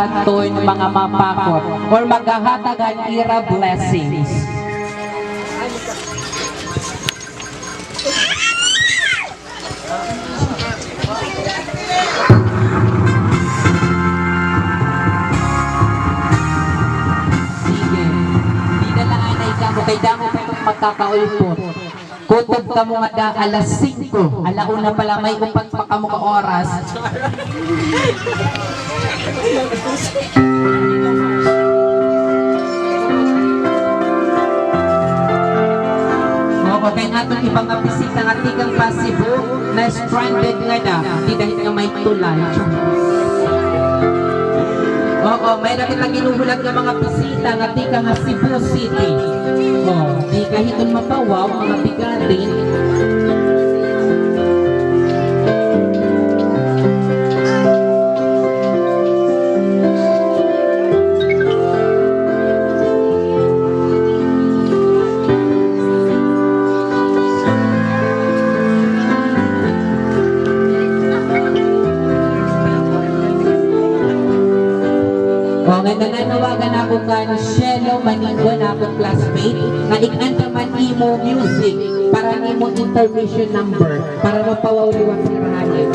Ito'y mga mapakot or maghahatagan ira blessings. Sige, di nalaanay ka mo, kay damo pa itong magkakaulpot. Kutob ka mo nga da alas 5, alauna pala may upat pa ka mo ka oras. Okay, atong ibang bisita nga tigang pa Cebu na stranded nga na, di dahil nga may tulay. Oo, may nakita ginuhulat nga mga bisita nga tika nga Cebu City. Di kahiton mapawaw, mga bigatin. Nga nananawagan ako kan Shelo Maninggo na akong classmate na ikanta man imo music para imo intermission number para mapawaw liwang tirahanin.